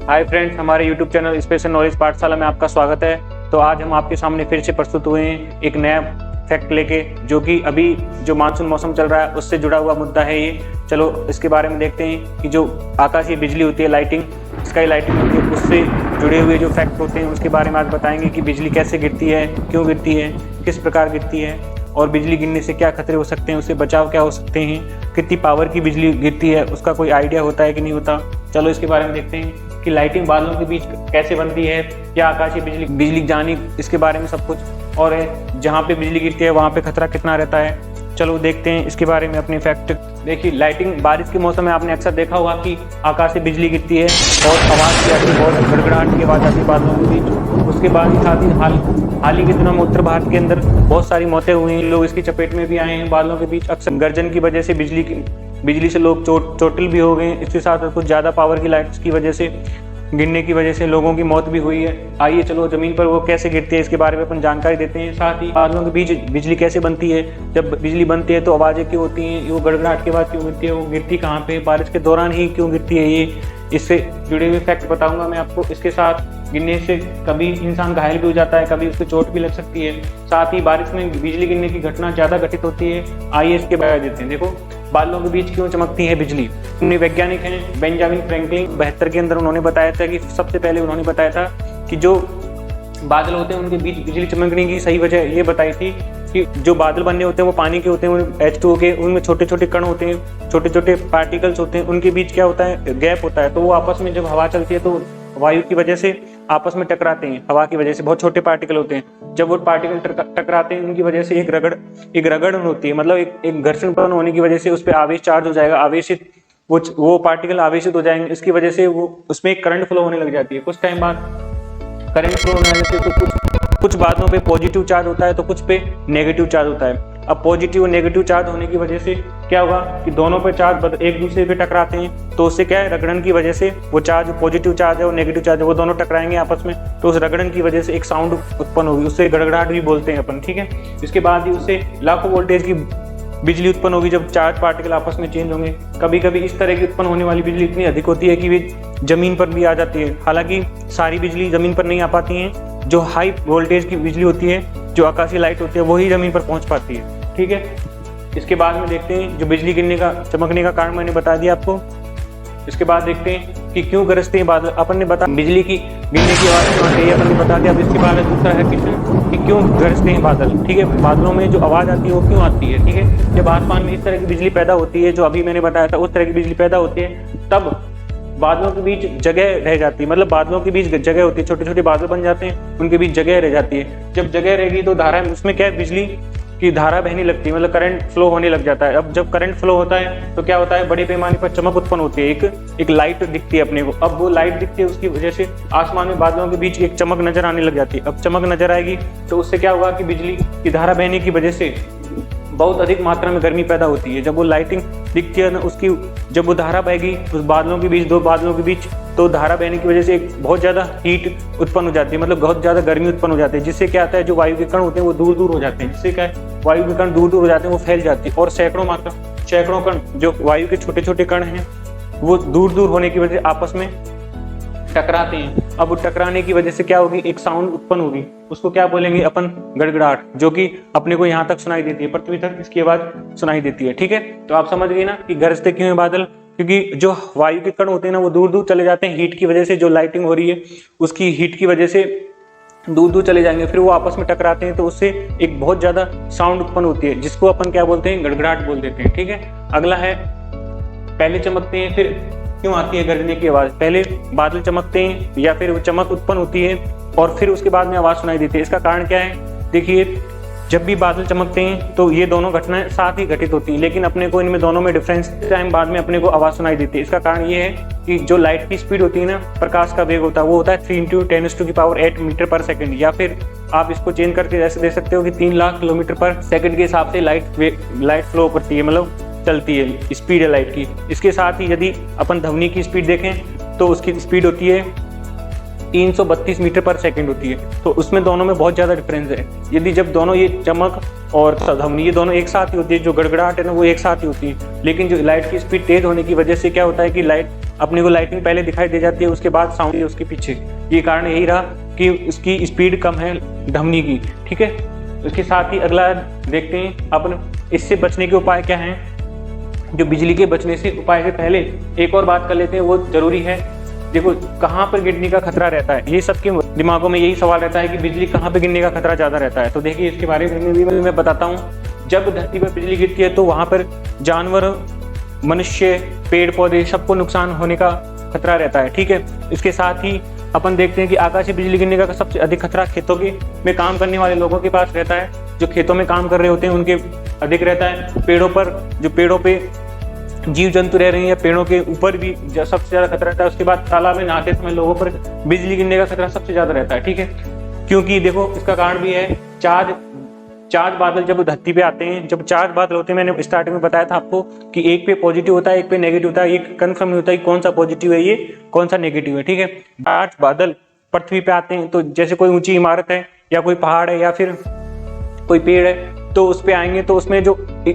Hi friends, हमारे YouTube channel special knowledge पाठशाला में आपका स्वागत है। तो आज हम आपके सामने फिर से प्रस्तुत हुए हैं एक नया फैक्ट लेके, जो कि अभी जो मानसून मौसम चल रहा है उससे जुड़ा हुआ मुद्दा है ये। चलो इसके बारे में देखते हैं कि जो आकाशीय बिजली होती है, लाइटिंग, स्काई लाइटिंग होती है, उससे जुड़े हुए जो फैक्ट होते हैं उसके बारे में आज बताएंगे कि बिजली कैसे गिरती है, क्यों गिरती है, किस प्रकार गिरती है और बिजली गिरने से क्या खतरे हो सकते हैं, उससे बचाव क्या हो सकते हैं, कितनी पावर की बिजली गिरती है, उसका कोई आइडिया होता है कि नहीं होता। चलो इसके बारे में देखते हैं कि लाइटिंग बादलों के बीच कैसे बनती है, क्या आकाशीय बिजली जानी, इसके बारे में सब कुछ, और जहाँ पे बिजली गिरती है वहाँ पे खतरा कितना रहता है। चलो देखते हैं इसके बारे में अपने फैक्ट। देखिए, लाइटिंग बारिश के मौसम में आपने अक्सर देखा होगा कि आकाश से बिजली गिरती है और आवाज़ की आती है, बहुत गड़गड़ाहट की आवाज़ आती है बादलों के बीच। उसके बाद साथ ही हाल ही के दिनों में उत्तर भारत के अंदर बहुत सारी मौतें हुई हैं, लोग इसकी चपेट में भी आए हैं बादलों के बीच। अक्सर गर्जन की वजह से बिजली से लोग चोटिल भी हो गए। इसके साथ कुछ ज़्यादा पावर की लाइट्स की वजह से गिरने की वजह से लोगों की मौत भी हुई है। आइए चलो ज़मीन पर वो कैसे गिरती है इसके बारे में अपन जानकारी देते हैं। साथ ही बादलों के बीच बिजली कैसे बनती है, जब बिजली बनती है तो आवाज़ें क्यों होती हैं, वो गड़गड़ाहट के बाद क्यों गिरती है, वो गिरती कहाँ पे, बारिश के दौरान ही क्यों गिरती है, ये इससे जुड़े हुए फैक्ट बताऊँगा मैं आपको। इसके साथ गिरने से कभी इंसान घायल भी हो जाता है, कभी उसको चोट भी लग सकती है। साथ ही बारिश में बिजली गिरने की घटना ज़्यादा घटित होती है। आइए इसके बारे में देते हैं। देखो, बादलों के बीच क्यों चमकती है बिजली। वैज्ञानिक हैं बेंजामिन फ्रैंकलिन, 72 के अंदर उन्होंने बताया था कि सबसे पहले उन्होंने बताया था कि जो बादल होते हैं उनके बीच बिजली चमकने की सही वजह ये बताई थी कि जो बादल बनने होते हैं वो पानी के होते हैं, H2O के, उनमें छोटे छोटे कण होते हैं, छोटे छोटे पार्टिकल्स होते हैं, उनके बीच क्या होता है, गैप होता है। तो वो आपस में जब हवा चलती है तो वायु की वजह से आपस में टकराते हैं, हवा की वजह से। बहुत छोटे पार्टिकल होते हैं, जब वो पार्टिकल टकराते हैं उनकी वजह से एक रगड़ होती है, मतलब एक घर्षण बल होने की वजह से उस पर आवेश चार्ज हो जाएगा, आवेशित वो पार्टिकल आवेशित हो जाएंगे। इसकी वजह से वो उसमें एक करंट फ्लो होने लग जाती है। कुछ टाइम बाद करंट फ्लो होने लगती है तो कुछ बातों पे पॉजिटिव चार्ज होता है तो कुछ पे नेगेटिव चार्ज होता है। अब पॉजिटिव और नेगेटिव चार्ज होने की वजह से क्या होगा कि दोनों पे चार्ज एक दूसरे पे टकराते हैं, तो उससे क्या है, रगड़न की वजह से वो चार्ज, पॉजिटिव चार्ज है और नेगेटिव चार्ज है, वो दोनों टकराएंगे आपस में, तो उस रगड़न की वजह से एक साउंड उत्पन्न होगी, उससे गड़गड़ाहट भी बोलते हैं अपन, ठीक है। इसके बाद ही उससे लाखों वोल्टेज की बिजली उत्पन्न होगी जब चार्ज पार्टिकल आपस में चेंज होंगे। कभी कभी इस तरह की उत्पन्न होने वाली बिजली इतनी अधिक होती है कि वे जमीन पर भी आ जाती है। हालांकि सारी बिजली जमीन पर नहीं आ पाती है, जो हाई वोल्टेज की बिजली होती है, जो आकाशीय लाइट होती है, वही जमीन पर पहुंच पाती है, ठीक है। इसके बाद में देखते हैं जो बिजली गिरने का, चमकने का कारण मैंने बता दिया आपको। इसके बाद देखते हैं कि क्यों गरजते हैं बादल। अपन ने बता बिजली की गिरने की आवाज़ क्यों आती है, अपन ने बता दिया। अब इसके बाद दूसरा है क्वेश्चन कि क्यों गरजते हैं बादल, ठीक है। बादलों में जो आवाज़ आती है वो क्यों आती है, ठीक है। जब आसमान में इस तरह की बिजली पैदा होती है, जो अभी मैंने बताया था उस तरह की बिजली पैदा होती है, तब बादलों के बीच जगह रह जाती है, मतलब बादलों के बीच जगह होती है, छोटे छोटे बादल बन जाते हैं, उनके बीच जगह रह जाती है। जब जगह रहेगी तो धारा, उसमें क्या है, बिजली की धारा बहने लगती है, मतलब करंट फ्लो होने लग जाता है। अब जब करंट फ्लो होता है तो क्या होता है, बड़े पैमाने पर चमक उत्पन्न होती है, एक लाइट दिखती है अपने को। अब वो लाइट दिखती है, उसकी वजह से आसमान में बादलों के बीच एक चमक नजर आने लग जाती है। अब चमक नजर आएगी तो उससे क्या होगा कि बिजली की धारा बहने की वजह से बहुत अधिक मात्रा में गर्मी पैदा होती है। जब वो लाइटिंग दिखती है ना, उसकी जब वो धारा बहेगी उस बादलों के बीच, दो बादलों के बीच, तो धारा बहने की वजह से एक बहुत ज़्यादा हीट उत्पन्न हो जाती है, मतलब बहुत ज़्यादा गर्मी उत्पन्न हो जाती है, जिससे क्या आता है, जो वायु के कण होते हैं वो दूर दूर हो जाते हैं। जिससे क्या है, वायु के कण दूर दूर हो जाते हैं, वो फैल जाती है, और सैकड़ों कण जो वायु के छोटे छोटे कण हैं वो दूर दूर होने की वजह से आपस में टकराते हैं। अब टकराने की वजह से क्या होगी, एक साउंड उत्पन्न होगी, उसको क्या बोलेंगे अपन, गड़गड़ाहट, जो कि अपने को यहाँ तक सुनाई देती है, पृथ्वी तक इसकी आवाज सुनाई देती है, ठीक है। तो आप समझ गए ना कि गरजते क्यों है बादल, क्योंकि जो वायु के कण होते हैं ना वो दूर दूर चले जाते हैं, हीट की वजह से, जो लाइटिंग हो रही है उसकी हीट की वजह से दूर दूर चले जाएंगे, फिर वो आपस में टकराते हैं, तो उससे एक बहुत ज्यादा साउंड उत्पन्न होती है, जिसको अपन क्या बोलते हैं, गड़गड़ाहट बोल देते हैं, ठीक है। अगला है, पहले चमकते हैं फिर क्यों आती है गरजने की आवाज। पहले बादल चमकते हैं या फिर वो चमक उत्पन्न होती है और फिर उसके बाद में आवाज सुनाई देती है। इसका कारण क्या है, देखिए, जब भी बादल चमकते हैं तो ये दोनों घटनाएं साथ ही घटित होती हैं, लेकिन अपने को इनमें दोनों में डिफरेंस टाइम बाद में अपने को आवाज सुनाई देती है। इसका कारण ये है कि जो लाइट की स्पीड होती है ना, प्रकाश का वेग होता है, वो होता है 3 × 10⁸ मीटर पर सेकंड, या फिर आप इसको चेंज करके ऐसे दे सकते हो कि 3 लाख किलोमीटर पर सेकंड के हिसाब से लाइट फ्लो करती है, मतलब चलती है, स्पीड है लाइट की। इसके साथ ही यदि अपन ध्वनि की स्पीड देखें तो उसकी स्पीड होती है 332 मीटर पर सेकंड होती है, तो उसमें दोनों में बहुत ज़्यादा डिफरेंस है। यदि जब दोनों, ये चमक और ध्वनि, ये दोनों एक साथ ही होती है, जो गड़गड़ाहट है ना वो एक साथ ही होती है, लेकिन जो लाइट की स्पीड तेज होने की वजह से क्या होता है कि लाइट अपने को लाइटिंग पहले दिखाई दे जाती है, उसके बाद साउंड उसके पीछे। ये कारण यही रहा कि उसकी स्पीड कम है धमनी की, ठीक है। उसके साथ ही अगला देखते हैं अपन इससे बचने के उपाय क्या हैं। जो बिजली के बचने से उपाय से पहले एक और बात कर लेते हैं, वो जरूरी है। देखो कहाँ पर गिरने का खतरा रहता है, ये सबके दिमागों में यही सवाल रहता है कि बिजली कहाँ पे गिरने का खतरा ज़्यादा रहता है। तो देखिए इसके बारे में भी मैं बताता हूँ। जब धरती पर बिजली गिरती है तो वहाँ पर जानवर, मनुष्य, पेड़ पौधे सबको नुकसान होने का खतरा रहता है, ठीक है। इसके साथ ही अपन देखते हैं कि आकाशीय बिजली गिरने का सबसे अधिक खतरा खेतों के में काम करने वाले लोगों के पास रहता है। जो खेतों में काम कर रहे होते हैं उनके अधिक रहता है। पेड़ों पर, जो पेड़ों पे जीव जंतु रह रहे हैं या पेड़ों के ऊपर भी सबसे ज्यादा खतरा रहता है। उसके बाद तालाब में नहाते समय लोगों पर बिजली गिरने का खतरा सबसे ज्यादा रहता है, ठीक है। क्योंकि देखो इसका कारण भी है, चार्ज बादल जब धरती पे आते हैं, जब चार्ज बादल होते हैं, मैंने स्टार्टिंग में बताया था आपको कि एक पे पॉजिटिव होता है, एक पे नेगेटिव होता है। ये कंफर्म नहीं होता है कि कौन सा पॉजिटिव है, ये कौन सा नेगेटिव है, ठीक है। चार्ज बादल पृथ्वी पे आते हैं तो जैसे कोई ऊंची इमारत है या कोई पहाड़ है या फिर कोई पेड़ है, तो उस पे आएंगे तो उसमें जो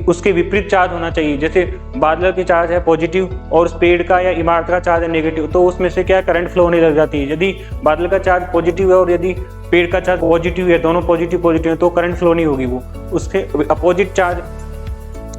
उसके विपरीत चार्ज होना चाहिए। जैसे बादल की चार्ज है पॉजिटिव और उस पेड़ का या इमारत का चार्ज है नेगेटिव, तो उसमें से क्या करंट फ्लो होने लग जाती है। यदि बादल का चार्ज पॉजिटिव है और यदि पेड़ का चार्ज पॉजिटिव है, दोनों पॉजिटिव है, तो करंट फ्लो नहीं होगी, वो उसके अपोजिट चार्ज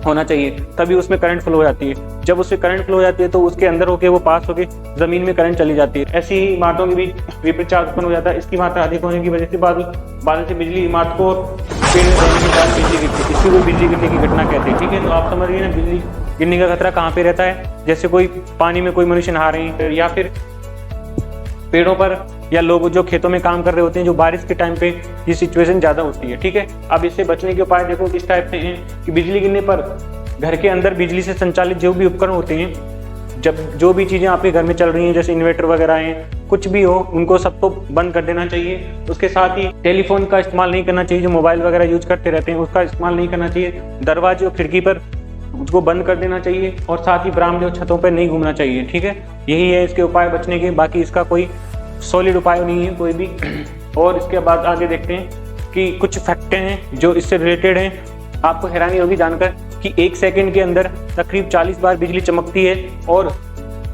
होना चाहिए, तभी उसमें करंट फ्लो हो जाती है। जब उससे करंट फ्लो हो जाती है तो उसके अंदर होके वो पास होके जमीन में करंट चली जाती है। ऐसी ही इमारतों के बीच विपरीत चार्ज उत्पन्न हो जाता है। इसकी मात्रा अधिक होने की वजह से बादल से बिजली इमारत को पेड़ में देने के बाद बिजली गिरती है, इसको बिजली गिरने की घटना कहते हैं, ठीक है। तो आप समझ गए ना बिजली गिरने का खतरा कहाँ पे रहता है। जैसे कोई पानी में कोई मनुष्य नहा रहे हैं या फिर पेड़ों पर, या लोग जो खेतों में काम कर रहे होते हैं, जो बारिश के टाइम पे ये सिचुएशन ज्यादा होती है, ठीक है। अब इससे बचने के उपाय देखो किस टाइप से हैं कि बिजली गिरने पर घर के अंदर बिजली से संचालित जो भी उपकरण होते हैं, जब जो भी चीजें आपके घर में चल रही हैं, जैसे इन्वर्टर वगैरह हैं, कुछ भी हो, उनको सबको बंद कर देना चाहिए। उसके साथ ही टेलीफोन का इस्तेमाल नहीं करना चाहिए, जो मोबाइल वगैरह यूज करते रहते हैं उसका इस्तेमाल नहीं करना चाहिए। दरवाजे और खिड़की पर उसको बंद कर देना चाहिए और साथ ही बरामदे और छतों पर नहीं घूमना चाहिए, ठीक है। यही है इसके उपाय बचने के, बाकी इसका कोई सॉलिड उपाय नहीं है कोई भी। और इसके बाद आगे देखते हैं कि कुछ फैक्ट हैं जो इससे रिलेटेड हैं। आपको हैरानी होगी जानकर कि 1 सेकंड के अंदर तकरीब 40 बार बिजली चमकती है, और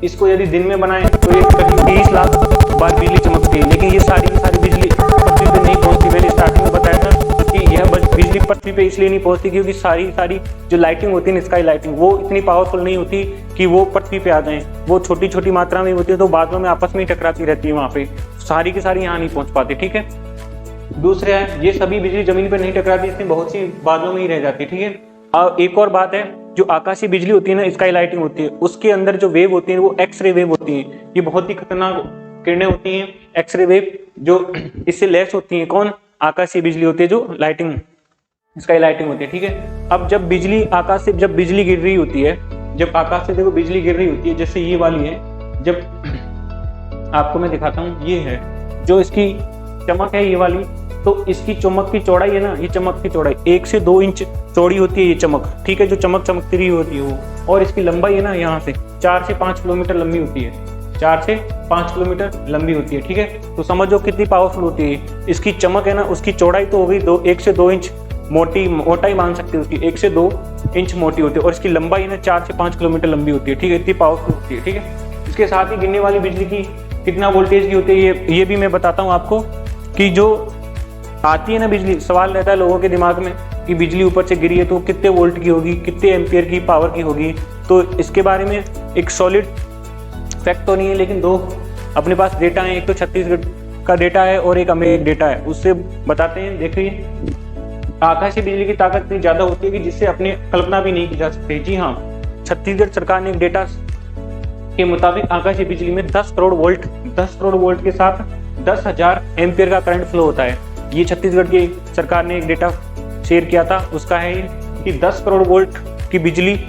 इसको यदि दिन में बनाएं तो ये करीब 30 लाख बार बिजली चमकती है। लेकिन ये सारी की सारी बिजली पृथ्वी पे नहीं पहुंचती। मैंने स्टार्टिंग में बताया था कि यह बिजली पृथ्वी पे इसलिए नहीं पहुंचती क्योंकि सारी जो लाइटिंग होती है, स्काई लाइटिंग, वो इतनी पावरफुल नहीं होती कि वो पृथ्वी पे आ जाए। वो छोटी छोटी मात्रा में होती है, तो बादलों में आपस में ही टकराती रहती है, वहाँ पे सारी की सारी यहाँ नहीं पहुंच पाती, ठीक है। दूसरा है, ये सभी बिजली जमीन पर नहीं टकराती, इसमें बहुत सी बादलों में ही रह जाती है, ठीक है। और एक और बात है, जो आकाशीय बिजली होती है ना, स्काई लाइटिंग होती है, उसके अंदर जो वेव होती है वो एक्सरे वेव होती है। ये बहुत ही खतरनाक किरणें होती हैं, एक्सरे वेव, जो इससे लेस होती हैं। कौन? आकाशीय बिजली होती है, जो लाइटिंग स्काई लाइटिंग होती है, ठीक है। अब जब बिजली आकाश से जब बिजली गिर रही होती है, जब आकाश से देखो बिजली गिर रही होती है, जैसे ये वाली है, जब आपको मैं दिखाता हूँ, ये है जो इसकी चमक है, ये वाली, तो इसकी चमक की चौड़ाई है ना, ये चमक की चौड़ाई 1 से 2 इंच चौड़ी होती है ये चमक, ठीक है, जो चमकती रही होती है वो। और इसकी लंबाई है ना, यहाँ से 4 से 5 किलोमीटर लंबी होती है, 4 से 5 किलोमीटर लंबी होती है, ठीक है। तो समझो कितनी पावरफुल होती है। इसकी चमक है ना, उसकी चौड़ाई तो हो गई 1 से 2 इंच मोटाई मान सकते हो उसकी, 1 से 2 इंच मोटी होती है, और इसकी लंबाई ना 4 से 5 किलोमीटर लंबी होती है, ठीक है। इतनी पावरफुल होती है, ठीक है। इसके साथ ही गिरने वाली बिजली की कितना वोल्टेज की होती है, ये भी मैं बताता हूँ आपको। कि जो आती है ना बिजली, सवाल रहता है लोगों के दिमाग में कि बिजली ऊपर से गिरी है तो कितने वोल्ट की होगी, कितने एम्पियर की पावर की होगी। तो इसके बारे में एक सॉलिड फैक्ट तो नहीं है, लेकिन 2 अपने पास डेटा है। एक तो छत्तीसगढ़ का डेटा है और एक अमेरिकन डेटा है, उससे बताते हैं। देखिए, आकाशीय बिजली की ताकत इतनी ज्यादा होती है कि जिससे अपने कल्पना भी नहीं की जा सकती। जी हाँ, छत्तीसगढ़ सरकार ने एक डेटा के मुताबिक आकाशीय बिजली में 10 करोड़ वोल्ट के साथ 10,000 एम्पियर का करंट फ्लो होता है। ये छत्तीसगढ़ की सरकार ने एक डेटा शेयर किया था, उसका है कि 10 करोड़ वोल्ट की बिजली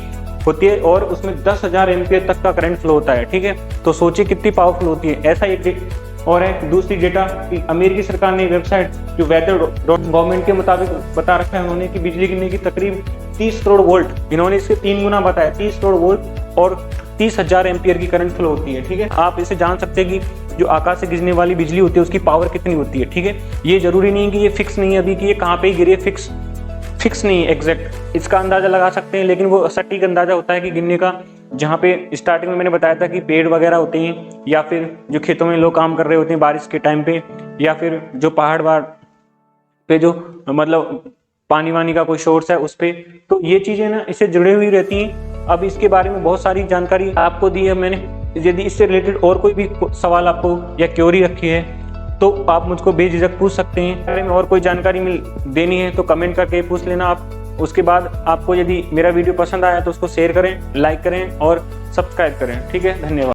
होती है और उसमें 10,000 एम्पियर तक का करंट फ्लो होता है, ठीक है। तो सोचिए कितनी पावरफुल होती है। ऐसा एक और है दूसरी डेटा कि अमेरिकी सरकार ने वेबसाइट जो वेदर गवर्नमेंट के मुताबिक बता रखा है उन्होंने कि बिजली गिरने की तकरीब 30 करोड़ वोल्ट, इन्होंने इसके 3 गुना बताया, 30 करोड़ वोल्ट और 30,000 एम्पियर की करंट फ्लो होती है, ठीक है। आप इसे जान सकते हैं कि जो आकाश से गिरने वाली बिजली होती है उसकी पावर कितनी होती है, ठीक है। ये जरूरी नहीं है कि ये फिक्स नहीं है अभी कि ये कहाँ पे गिरे, फिक्स नहीं है एग्जैक्ट, इसका अंदाजा लगा सकते हैं, लेकिन वो सटीक अंदाजा होता है कि गिरने का जहाँ पे स्टार्टिंग में मैंने बताया था कि पेड़ वगैरह होते हैं, या फिर जो खेतों में लोग काम कर रहे होते हैं बारिश के टाइम पे, या फिर जो पहाड़ पे जो मतलब पानी वानी का कोई सोर्स है उस पे, तो ये चीजें ना इससे जुड़े हुई रहती हैं। अब इसके बारे में बहुत सारी जानकारी आपको दी है मैंने। यदि इससे रिलेटेड और कोई भी सवाल आपको या क्वेरी रखी है तो आप मुझको बेझिझक पूछ सकते हैं। बारे में और कोई जानकारी देनी है तो कमेंट करके पूछ लेना आप। उसके बाद आपको यदि मेरा वीडियो पसंद आया तो उसको शेयर करें, लाइक करें और सब्सक्राइब करें। ठीक है, धन्यवाद।